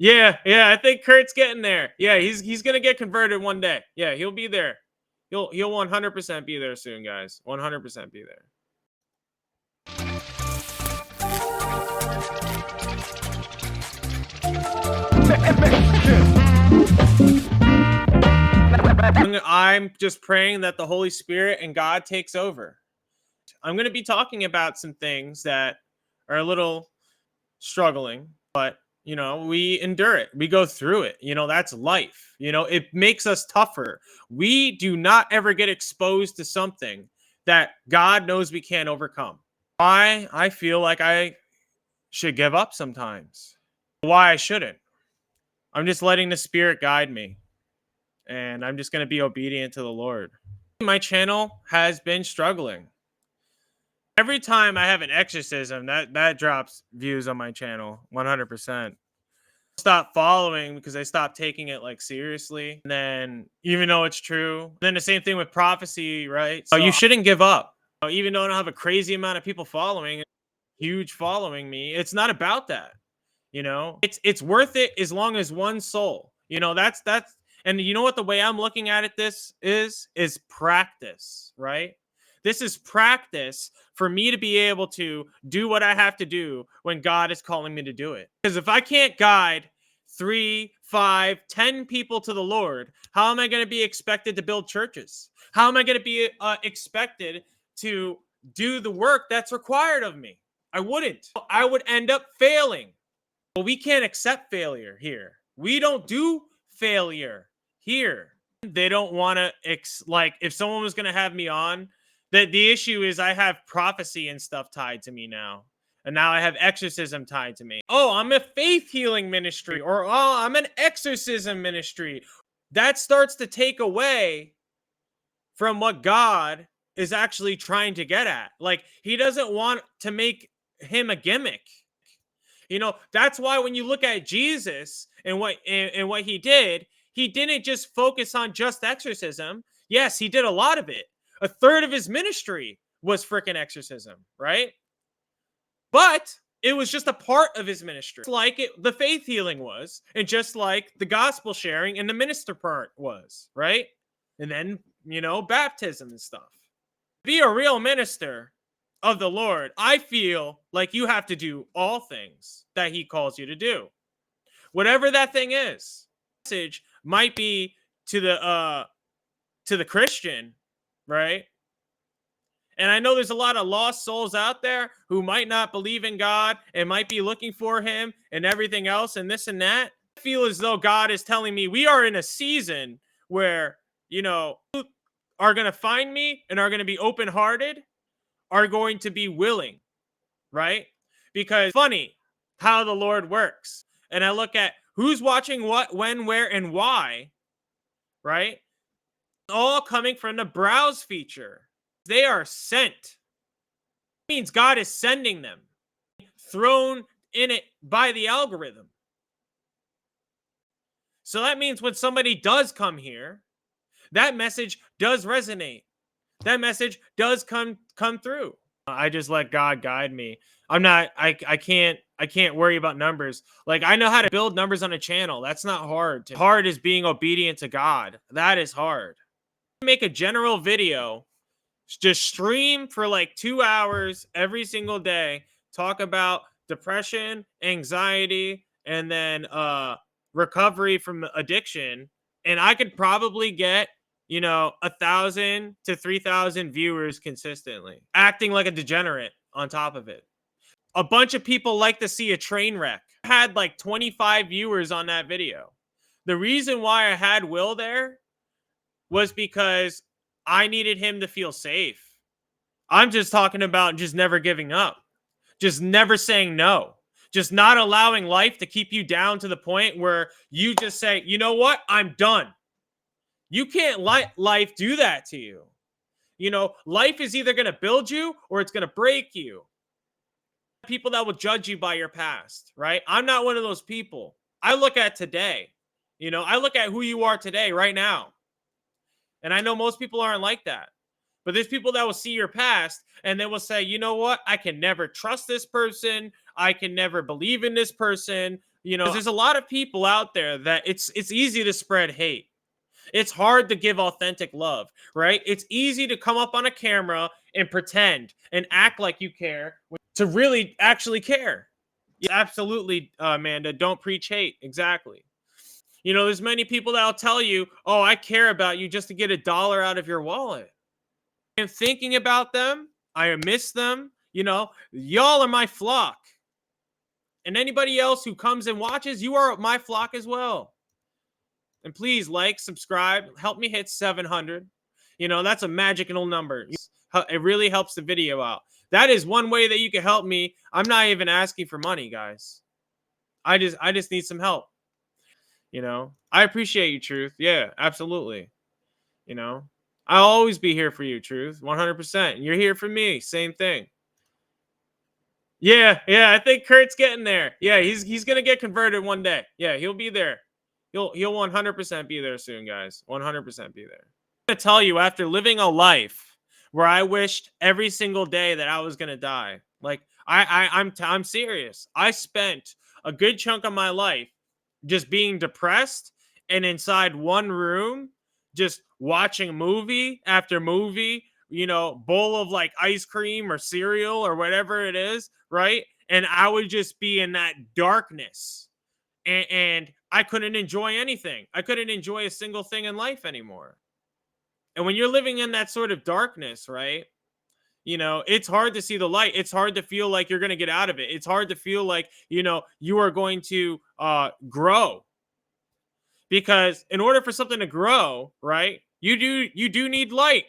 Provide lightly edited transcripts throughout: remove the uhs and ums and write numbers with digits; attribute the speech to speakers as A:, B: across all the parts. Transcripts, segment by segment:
A: Yeah, I think Kurt's getting there. Yeah, he's gonna get converted one day. Yeah, he'll be there. He'll 100% be there soon, guys. 100% be there. I'm just praying that the Holy Spirit and God takes over. I'm going to be talking about some things that are a little struggling, but we endure it. We go through it. That's life. It makes us tougher. We do not ever get exposed to something that God knows we can't overcome. Why I feel like I should give up sometimes. Why I shouldn't. I'm just letting the Spirit guide me, and I'm just going to be obedient to the Lord. My channel has been struggling. Every time I have an exorcism, that drops views on my channel 100%. Stop following because I stopped taking it like seriously. And then even though it's true, then the same thing with prophecy, right? So you shouldn't give up. Even though I don't have a crazy amount of people following, huge following me, it's not about that. It's worth it as long as one soul. That's and you know what the way I'm looking at it this is practice, right? This is practice for me to be able to do what I have to do when God is calling me to do it. Because if I can't guide 3, 5, 10 people to the Lord, how am I going to be expected to build churches? How am I going to be expected to do the work that's required of me? I wouldn't. I would end up failing. But we can't accept failure here. We don't do failure here. They don't want to, like, if someone was going to have me on, the issue is I have prophecy and stuff tied to me now. And now I have exorcism tied to me. Oh, I'm a faith healing ministry, or oh, I'm an exorcism ministry. That starts to take away from what God is actually trying to get at. Like, he doesn't want to make him a gimmick. That's why when you look at Jesus and what he did, he didn't just focus on just exorcism. Yes, he did a lot of it. A third of his ministry was freaking exorcism, right? But it was just a part of his ministry, like the faith healing was, and just like the gospel sharing and the minister part was, right? And then, baptism and stuff. Be a real minister of the Lord, I feel like you have to do all things that he calls you to do. Whatever that thing is. Message might be to the Christian, right? And I know there's a lot of lost souls out there who might not believe in God and might be looking for him and everything else and this and that. I feel as though God is telling me we are in a season where, are going to find me and are going to be open-hearted, are going to be willing, right? Because funny how the Lord works. And I look at who's watching what, when, where, and why, right? All coming from the browse feature. They are sent. It means God is sending them, thrown in it by the algorithm. So that means when somebody does come here, that message does resonate. That message does come through. I just let God guide me. I can't worry about numbers. Like, I know how to build numbers on a channel. That's not hard. Hard is being obedient to God. That is hard. Make a general video, just stream for like 2 hours every single day, talk about depression, anxiety, and then recovery from addiction, and I could probably get 1,000 to 3,000 viewers consistently, acting like a degenerate on top of it. A bunch of people like to see a train wreck. I had like 25 viewers on that video. The reason why I had Will there was because I needed him to feel safe. I'm just talking about just never giving up, just never saying no, just not allowing life to keep you down to the point where you just say, you know what, I'm done. You can't let life do that to you. Life is either going to build you or it's going to break you. People that will judge you by your past, right? I'm not one of those people. I look at today. I look at who you are today, right now. And I know most people aren't like that. But there's people that will see your past and they will say, you know what? I can never trust this person. I can never believe in this person. 'cause there's a lot of people out there that it's easy to spread hate. It's hard to give authentic love, right? It's easy to come up on a camera and pretend and act like you care to really actually care. Yeah, absolutely, Amanda. Don't preach hate. Exactly. There's many people that'll tell you, "Oh, I care about you," just to get a dollar out of your wallet. I'm thinking about them. I miss them. Y'all are my flock. And anybody else who comes and watches, you are my flock as well. And please like, subscribe, help me hit 700. That's a magical number. It really helps the video out. That is one way that you can help me. I'm not even asking for money, guys. I just need some help. I appreciate you, Truth. Yeah, absolutely. You know, I'll always be here for you, Truth. 100%. You're here for me. Same thing. Yeah, yeah. I think Kurt's getting there. Yeah, he's gonna get converted one day. Yeah, he'll be there. He'll 100% be there soon, guys. 100% be there. I'm gonna tell you, after living a life where I wished every single day that I was gonna die, like I'm serious. I spent a good chunk of my life just being depressed and inside one room, just watching movie after movie, bowl of like ice cream or cereal or whatever it is, right? And I would just be in that darkness, and I couldn't enjoy anything. I couldn't enjoy a single thing in life anymore. And when you're living in that sort of darkness, right? It's hard to see the light. It's hard to feel like you're going to get out of it. It's hard to feel like, you are going to grow, because in order for something to grow, right? You do need light.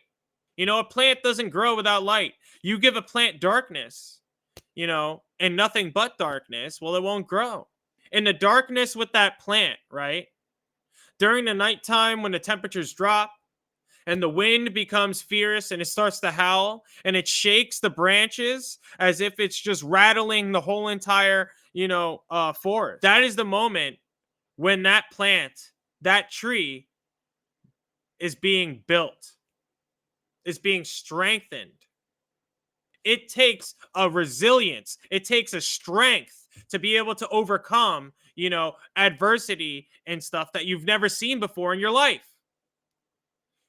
A: A plant doesn't grow without light. You give a plant darkness, and nothing but darkness, well, it won't grow. In the darkness with that plant, right? During the nighttime when the temperatures drop and the wind becomes fierce and it starts to howl and it shakes the branches as if it's just rattling the whole entire, forest. That is the moment when that plant, that tree, is being built, is being strengthened. It takes a resilience, it takes a strength to be able to overcome, adversity and stuff that you've never seen before in your life.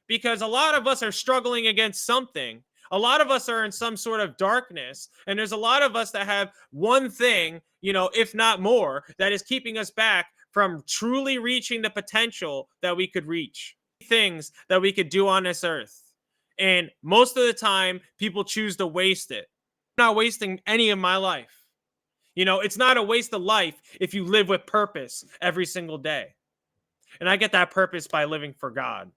A: Because a lot of us are struggling against something. A lot of us are in some sort of darkness, and there's a lot of us that have one thing, if not more, that is keeping us back from truly reaching the potential that we could reach. Things that we could do on this earth. And most of the time, people choose to waste it. I'm not wasting any of my life. It's not a waste of life if you live with purpose every single day. And I get that purpose by living for God.